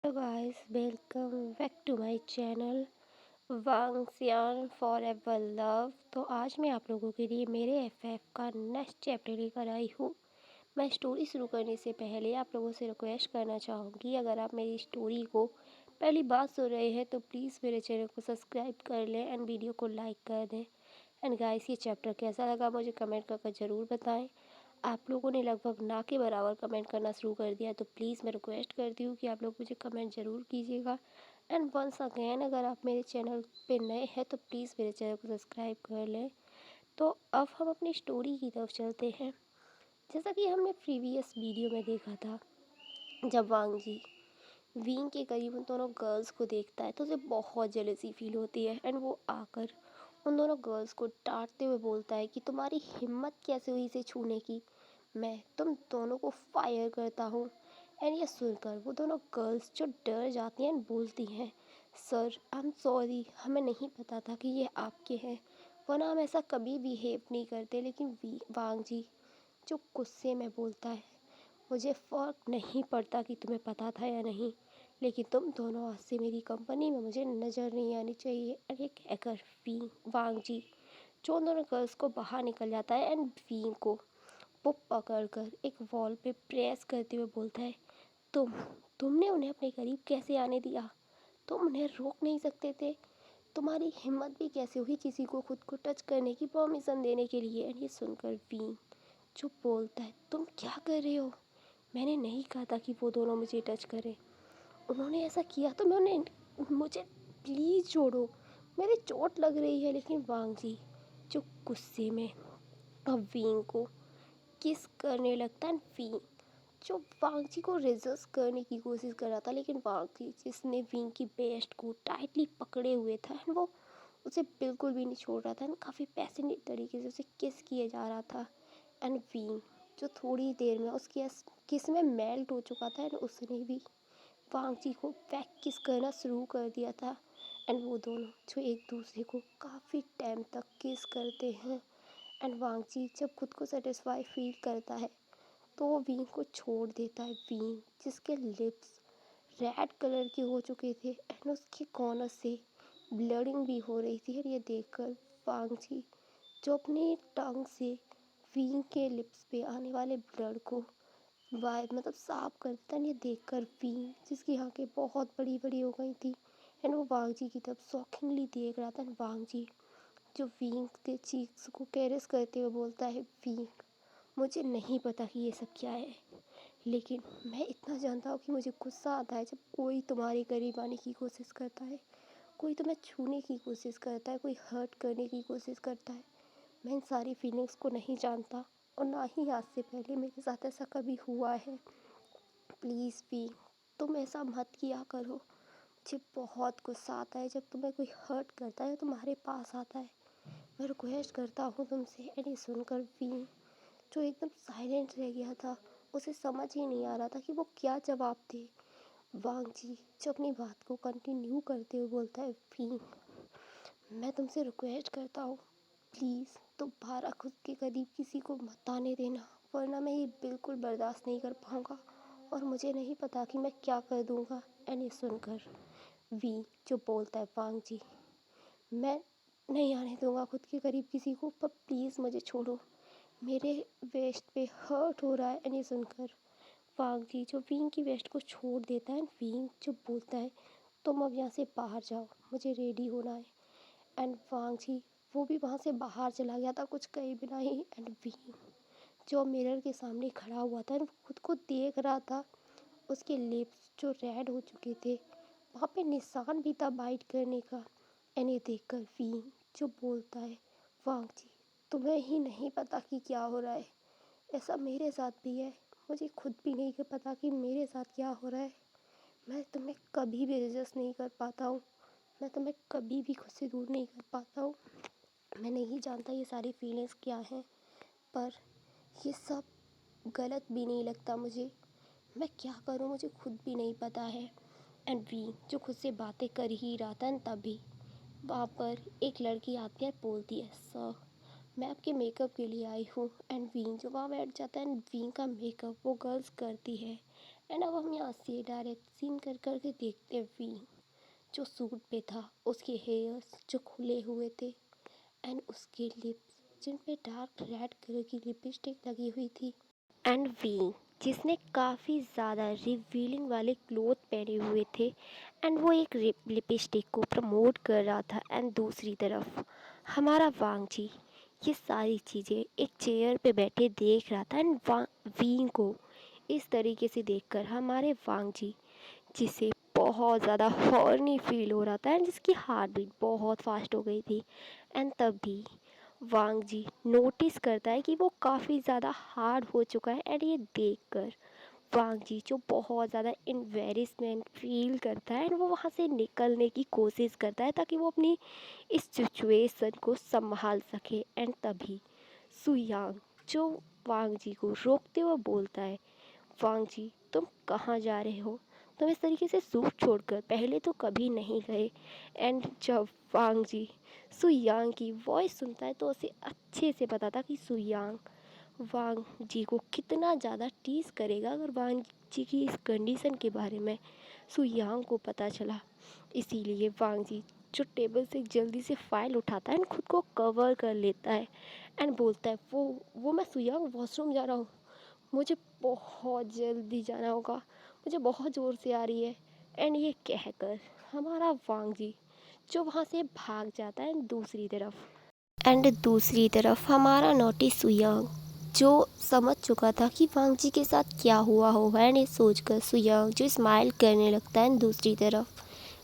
guys, welcome back to my channel वांगसियान forever love. तो आज मैं आप लोगों के लिए मेरे एफएफ का नेक्स्ट चैप्टर लेकर आई हूँ। मैं स्टोरी शुरू करने से पहले आप लोगों से रिक्वेस्ट करना चाहूँगी, अगर आप मेरी स्टोरी को पहली बार सुन रहे हैं तो प्लीज़ मेरे चैनल को सब्सक्राइब कर लें एंड वीडियो को लाइक कर दें। एंड गाइस, ये चैप्टर कैसा लगा मुझे कमेंट करके ज़रूर बताएं। आप लोगों ने लगभग ना के बराबर कमेंट करना शुरू कर दिया, तो प्लीज़ मैं रिक्वेस्ट करती हूँ कि आप लोग मुझे कमेंट ज़रूर कीजिएगा। एंड वंस अगेन, अगर आप मेरे चैनल पे नए हैं तो प्लीज़ मेरे चैनल को सब्सक्राइब कर लें। तो अब हम अपनी स्टोरी की तरफ चलते हैं। जैसा कि हमने प्रीवियस वीडियो में देखा था, जब वांग जी वींग के करीब उन दोनों गर्ल्स को देखता है तो उसे बहुत जेलसी फील होती है। एंड वो आकर उन दोनों गर्ल्स को डांटते हुए बोलता है कि तुम्हारी हिम्मत कैसे हुई इसे छूने की, मैं तुम दोनों को फायर करता हूँ। एंड ये सुनकर वो दोनों गर्ल्स जो डर जाती हैं बोलती हैं, सर आई एम सॉरी, हमें नहीं पता था कि ये आपके हैं, वरना हम ऐसा कभी बिहेव नहीं करते। लेकिन वांग जी जो गुस्से में बोलता है, मुझे फ़र्क नहीं पड़ता कि तुम्हें पता था या नहीं, लेकिन तुम दोनों आज से मेरी कंपनी में मुझे नज़र नहीं आनी चाहिए। एंड एक हैकर वांग जी जो उन दोनों गर्ल्स को बाहर निकल जाता है एंड वींग को वो पकड़कर एक वॉल पे प्रेस करते हुए बोलता है, तुमने उन्हें अपने करीब कैसे आने दिया? तुम उन्हें रोक नहीं सकते थे? तुम्हारी हिम्मत भी कैसे हुई किसी को खुद को टच करने की परमिशन देने के लिए? एंड ये सुनकर वींग जो बोलता है, तुम क्या कर रहे हो? मैंने नहीं कहा था कि वो दोनों मुझे टच करें। उन्होंने ऐसा किया तो मैं उन्हें, मुझे प्लीज़ छोड़ो, मेरी चोट लग रही है। लेकिन वांग जी जो गुस्से में अब वींग को किस करने लगता है। वींग जो वांग जी को रेजिस्ट करने की कोशिश कर रहा था, लेकिन वांग जी जिसने वींग की वेस्ट को टाइटली पकड़े हुए था एंड वो उसे बिल्कुल भी नहीं छोड़ रहा था एंड काफ़ी पैशनेट तरीके से उसे किस किए जा रहा था। एंड वींग जो थोड़ी देर में उसकी किस में मेल्ट हो चुका था एंड उसने भी वांग जी को बैक किस करना शुरू कर दिया था। एंड वो दोनों जो एक दूसरे को काफ़ी टाइम तक किस करते हैं। एंड वांग जी जब खुद को सेटिस्फाई फील करता है तो वो वींग को छोड़ देता है। वींग जिसके लिप्स रेड कलर के हो चुके थे एंड उसके कॉर्नर से ब्लडिंग भी हो रही थी। और ये देखकर वांग जी जो अपनी टंग से वींग के लिप्स पे आने वाले ब्लड को मतलब साफ कर देता है। ये देखकर वींग जिसकी आंखें बहुत बड़ी बड़ी हो गई थी एंड वो वांग जी की तरफ शॉकिंगली देख रहा था। वांग जी जो वींग के चीक्स को कैरेस करते हुए बोलता है, वींग मुझे नहीं पता कि ये सब क्या है, लेकिन मैं इतना जानता हूँ कि मुझे गुस्सा आता है जब कोई तुम्हारे करीब आने की कोशिश करता है, कोई तुम्हें छूने की कोशिश करता है, कोई हर्ट करने की कोशिश करता है। मैं इन सारी फीलिंग्स को नहीं जानता और ना ही आज से पहले मेरे साथ ऐसा कभी हुआ है। प्लीज़ भी तुम ऐसा मत किया करो। मुझे बहुत गुस्सा आता है जब तुम्हें कोई हर्ट करता है, तुम्हारे पास आता है। मैं रिक्वेस्ट करता हूँ तुमसे। एंड ये सुनकर वीन जो एकदम साइलेंट रह गया था, उसे समझ ही नहीं आ रहा था कि वो क्या जवाब दे। वांग जी जो अपनी बात को कंटिन्यू करते हुए बोलता है, वीन मैं तुमसे रिक्वेस्ट करता हूँ, प्लीज़ दोबारा खुद के करीब किसी को मत आने देना, वरना मैं ये बिल्कुल बर्दाश्त नहीं कर पाऊँगा और मुझे नहीं पता कि मैं क्या कर दूँगा। एंड ये सुनकर वी जो बोलता है, वांग जी मैं नहीं आने दूँगा खुद के करीब किसी को, पर प्लीज़ मुझे छोड़ो, मेरे वेस्ट पे हर्ट हो रहा है। एंड ये सुनकर वांग जी जो विंग की वेस्ट को छोड़ देता है, विंग जो बोलता है, तुम अब यहाँ से बाहर जाओ, मुझे रेडी होना है। एंड वांग जी वो भी वहाँ से बाहर चला गया था कुछ कहे बिना ही। एंड विंग जो मिरर के सामने खड़ा हुआ था, खुद को देख रहा था, उसके लिप्स जो रेड हो चुके थे, वहाँ पे निशान भी था बाइट करने का। एंड ये देखकर विंग जो बोलता है, वांग जी तुम्हें ही नहीं पता कि क्या हो रहा है, ऐसा मेरे साथ भी है, मुझे खुद भी नहीं पता कि मेरे साथ क्या हो रहा है। मैं तुम्हें कभी भी एडजस्ट नहीं कर पाता हूँ, मैं तुम्हें कभी भी खुद से दूर नहीं कर पाता हूँ। मैं नहीं जानता ये सारी फीलिंग्स क्या हैं, पर ये सब गलत भी नहीं लगता मुझे। मैं क्या करूँ मुझे खुद भी नहीं पता है। एंड वी जो खुद से बातें कर ही रहा था, तभी वहाँ पर एक लड़की आती है, बोलती है, सर मैं आपके मेकअप के लिए आई हूँ। एंड वीन जो वहाँ बैठ जाता है एंड वीन का मेकअप वो गर्ल्स करती है। एंड अब हम यहाँ से डायरेक्ट सीन कर के देखते हैं वी जो सूट पे था, उसके हेयर्स जो खुले हुए थे एंड उसके लिप्स जिन पे डार्क रेड कलर की लिपस्टिक लगी हुई थी एंड वी जिसने काफ़ी ज़्यादा रिवीलिंग वाले क्लोथ पहने हुए थे एंड वो एक लिपस्टिक को प्रमोट कर रहा था। एंड दूसरी तरफ हमारा वांग जी ये सारी चीज़ें एक चेयर पे बैठे देख रहा था एंड वी को इस तरीके से देखकर हमारे वांग जी जिसे बहुत ज़्यादा हॉर्नी फील हो रहा था एंड जिसकी हार्ट बीट बहुत फास्ट हो गई थी। एंड तभी वांग जी नोटिस करता है कि वो काफ़ी ज़्यादा हार्ड हो चुका है एंड ये देखकर वांग जी जो बहुत ज़्यादा एम्बेरसमेंट फील करता है एंड वो वहाँ से निकलने की कोशिश करता है ताकि वो अपनी इस सिचुएशन को संभाल सके। एंड तभी सुयांग जो वांग जी को रोकते हुए बोलता है, वांग जी तुम कहाँ जा रहे हो, तुम इस तरीके से सूट छोड़कर पहले तो कभी नहीं गए। एंड जब वांग जी सुयांग की वॉइस सुनता है तो उसे अच्छे से पता था कि सुयांग वांग जी को कितना ज़्यादा टीज़ करेगा अगर वांग जी की इस कंडीशन के बारे में सुयांग को पता चला। इसीलिए वांग जी जो टेबल से जल्दी से फाइल उठाता है एंड खुद को कवर कर लेता है एंड बोलता है, वो मैं सुयांग वॉशरूम जा रहा हूँ, मुझे बहुत जल्दी जाना होगा, मुझे बहुत ज़ोर से आ रही है। एंड ये कहकर हमारा वांग जी जो वहाँ से भाग जाता है दूसरी तरफ हमारा नोटिस सुयांग जो समझ चुका था कि वांग जी के साथ क्या हुआ होगा एंड ये सोचकर सुयांग जो स्माइल करने लगता है। दूसरी तरफ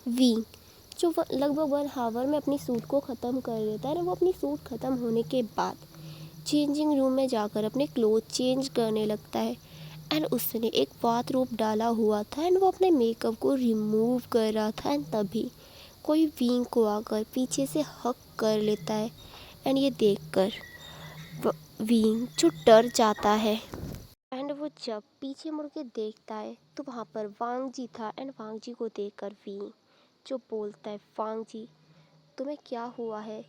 वी जो लगभग 1 आवर में अपनी सूट को ख़त्म कर लेता है। वो अपनी सूट ख़त्म होने के बाद चेंजिंग रूम में जाकर अपने क्लोथ चेंज करने लगता है एंड उसने एक बाथरोब डाला हुआ था एंड वो अपने मेकअप को रिमूव कर रहा था। एंड तभी कोई विंग को आकर पीछे से हक कर लेता है एंड ये देखकर विंग जो डर जाता है एंड वो जब पीछे मुड़ के देखता है तो वहाँ पर वांग जी था एंड वांग जी को देखकर विंग जो बोलता है, वांग जी तुम्हें क्या हुआ है,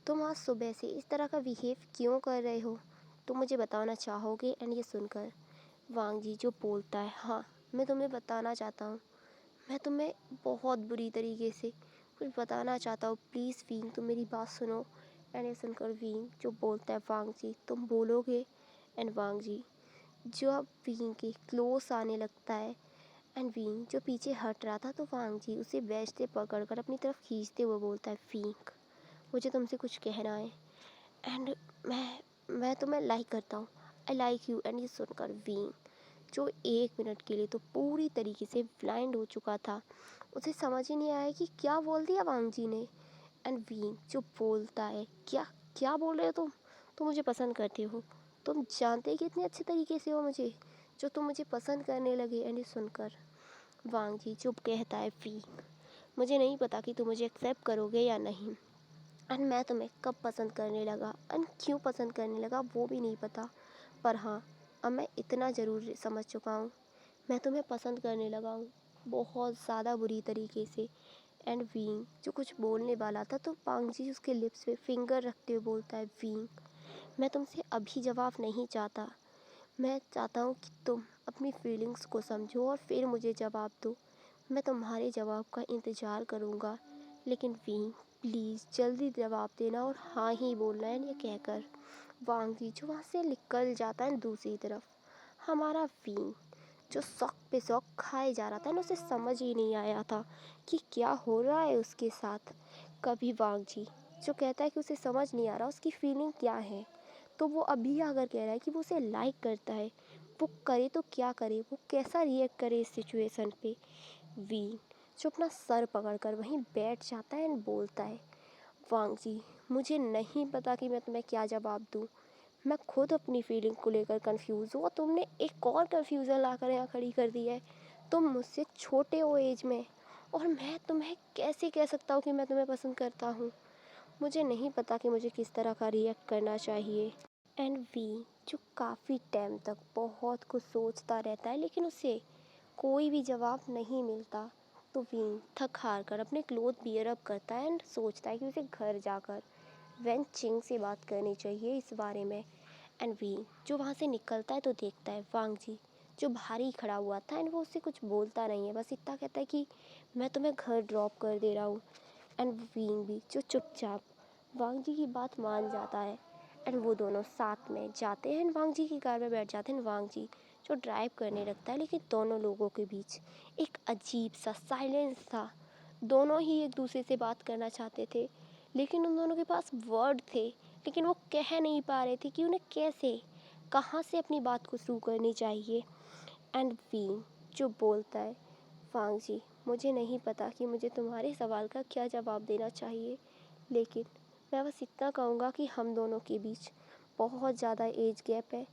तुम आज सुबह से इस तरह का बिहेव क्यों कर रहे हो, तुम मुझे बताना चाहोगे। एंड ये सुनकर वांग जी जो बोलता है, हाँ मैं तुम्हें बताना चाहता हूँ, मैं तुम्हें बहुत बुरी तरीके से कुछ बताना चाहता हूँ, प्लीज़ विंग तुम मेरी बात सुनो। एंड ये सुनकर विंग जो बोलता है, वांग जी तुम बोलोगे। एंड वांग जी जो अब विंग के क्लोज आने लगता है एंड विंग जो पीछे हट रहा था तो वांग जी उसे बेड से पकड़कर अपनी तरफ खींचते हुए बोलता है, विंग मुझे तुमसे कुछ कहना है एंड मैं तुम्हें लाइक करता हूँ, आई लाइक यू। एंड ये सुनकर विंग जो 1 मिनट के लिए तो पूरी तरीके से ब्लाइंड हो चुका था, उसे समझ ही नहीं आया कि क्या बोल दिया वांग जी ने। एंड विंग जो बोलता है, क्या क्या बोल रहे हो तुम मुझे पसंद करते हो, तुम जानते कितने अच्छे तरीके से हो मुझे, जो तुम मुझे पसंद करने लगे। एंड ये सुनकर वांग जी चुप कहता है, विंग मुझे नहीं पता कि तुम मुझे एक्सेप्ट करोगे या नहीं एंड मैं तुम्हें कब पसंद करने लगा एंड क्यों पसंद करने लगा वो भी नहीं पता, पर हाँ अब मैं इतना ज़रूर समझ चुका हूँ, मैं तुम्हें पसंद करने लगा हूँ बहुत ज़्यादा बुरी तरीके से। एंड विंग जो कुछ बोलने वाला था तो वांग जी उसके लिप्स पे फिंगर रखते हुए बोलता है, विंग मैं तुमसे अभी जवाब नहीं चाहता, मैं चाहता हूँ कि तुम अपनी फीलिंग्स को समझो और फिर मुझे जवाब दो, मैं तुम्हारे जवाब का इंतज़ार करूँगा, लेकिन विंग प्लीज़ जल्दी जवाब देना और हाँ ही बोलना है। ये कहकर वांग जी जो वहाँ से निकल जाता है। दूसरी तरफ हमारा विंग जो शौक पे शौक खाए जा रहा था ना, उसे समझ ही नहीं आया था कि क्या हो रहा है उसके साथ। कभी वांग जी जो कहता है कि उसे समझ नहीं आ रहा उसकी फीलिंग क्या है, तो वो अभी आकर कह रहा है कि वो उसे लाइक करता है, वो करे तो क्या करे, वो कैसा रिएक्ट करे इस सिचुएशन पे। वी जो अपना सर पकड़कर वहीं बैठ जाता है एंड बोलता है, वांग जी मुझे नहीं पता कि मैं तुम्हें क्या जवाब दूँ, मैं खुद अपनी फीलिंग को लेकर कंफ्यूज हूँ और तुमने एक और कंफ्यूजन लाकर यहाँ खड़ी कर दी है। तुम मुझसे छोटे हो एज में और मैं तुम्हें कैसे कह सकता हूँ कि मैं तुम्हें पसंद करता हूँ, मुझे नहीं पता कि मुझे किस तरह का रिएक्ट करना चाहिए। एंड वी जो काफ़ी टाइम तक बहुत कुछ सोचता रहता है लेकिन उसे कोई भी जवाब नहीं मिलता, तो वी थक हार कर अपने क्लोथ बियर अप करता है एंड सोचता है कि उसे घर जाकर वेन चिंग से बात करनी चाहिए इस बारे में। एंड वी जो वहाँ से निकलता है तो देखता है वांग जी जो बाहर ही खड़ा हुआ था, एंड वो उससे कुछ बोलता नहीं है, बस इतना कहता है कि मैं तुम्हें घर ड्रॉप कर दे रहा हूँ। एंड विंग भी जो चुपचाप वांग जी की बात मान जाता है, एंड वो दोनों साथ में जाते हैं, वांग जी की कार में बैठ जाते हैं। वांग जी जो ड्राइव करने लगता है, लेकिन दोनों लोगों के बीच एक अजीब सा साइलेंस था। दोनों ही एक दूसरे से बात करना चाहते थे, लेकिन उन दोनों के पास वर्ड थे, लेकिन वो कह नहीं पा रहे थे कि उन्हें कैसे, कहाँ से अपनी बात को शुरू करनी चाहिए। एंड विंग जो बोलता है, वांग जी मुझे नहीं पता कि मुझे तुम्हारे सवाल का क्या जवाब देना चाहिए, लेकिन मैं बस इतना कहूँगा कि हम दोनों के बीच बहुत ज़्यादा एज गैप है,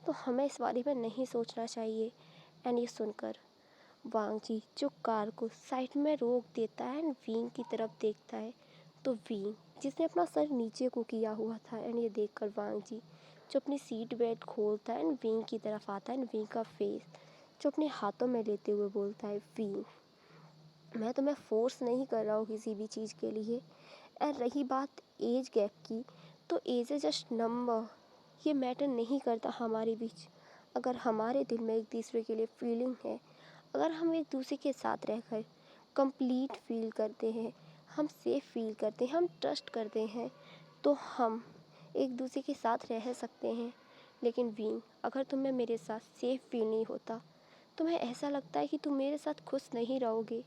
तो हमें इस बारे में नहीं सोचना चाहिए। एंड ये सुनकर वांग जी जो कार को साइड में रोक देता है एंड विंग की तरफ देखता है, तो विंग जिसने अपना सर नीचे को किया हुआ था, एंड ये देखकर वांग जी जो अपनी सीट बेल्ट खोलता है एंड विंग की तरफ आता है, एंड विंग का फेस जो अपने हाथों में लेते हुए बोलता है, विंग मैं तुम्हें फोर्स नहीं कर रहा हूँ किसी भी चीज़ के लिए। और रही बात एज गैप की, तो एज इज़ जस्ट नंबर, ये मैटर नहीं करता हमारे बीच। अगर हमारे दिल में एक दूसरे के लिए फीलिंग है, अगर हम एक दूसरे के साथ रहकर कंप्लीट फील करते हैं, हम सेफ फील करते हैं, हम ट्रस्ट करते हैं, तो हम एक दूसरे के साथ रह सकते हैं। लेकिन विंग अगर तुम्हें मेरे साथ सेफ फील नहीं होता, तुम्हें ऐसा लगता है कि तुम मेरे साथ खुश नहीं रहोगे,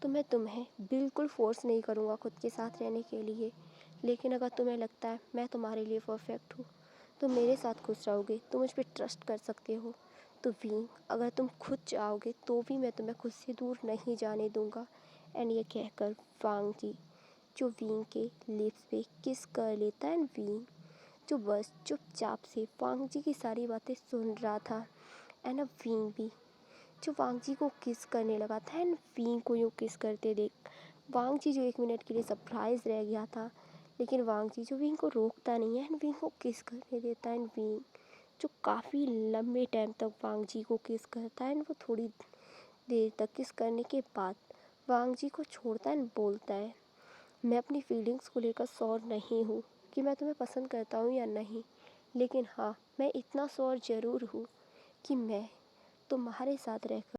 तो मैं तुम्हें बिल्कुल फ़ोर्स नहीं करूँगा खुद के साथ रहने के लिए। लेकिन अगर तुम्हें लगता है मैं तुम्हारे लिए परफेक्ट हूँ, तुम मेरे साथ खुश रहोगे, तुम मुझ पे ट्रस्ट कर सकते हो, तो विंग अगर तुम खुद चाहोगे तो भी मैं तुम्हें खुद से दूर नहीं जाने दूँगा। एंड ये कहकर वांग जी जो विंग के लिप्स पे किस कर लेता है, एंड विंग जो बस चुपचाप से वांग जी की सारी बातें सुन रहा था। एंड अब विंग भी जो वांग जी को किस करने लगा था, एंड विंग को यूँ किस करते देख वांग जी जो 1 मिनट के लिए सरप्राइज रह गया था, लेकिन वांग जी जो विंग को रोकता नहीं है एंड विंग को किस करने देता है। एंड विंग जो काफ़ी लंबे टाइम तक वांग जी को किस करता है, एंड वो थोड़ी देर तक किस करने के बाद वांग जी को छोड़ता है एंड बोलता है, मैं अपनी फीलिंग्स को लेकर श्योर नहीं हूँ कि मैं तुम्हें पसंद करता हूँ या नहीं, लेकिन हाँ मैं इतना श्योर ज़रूर हूँ कि मैं तुम्हारे साथ रहकर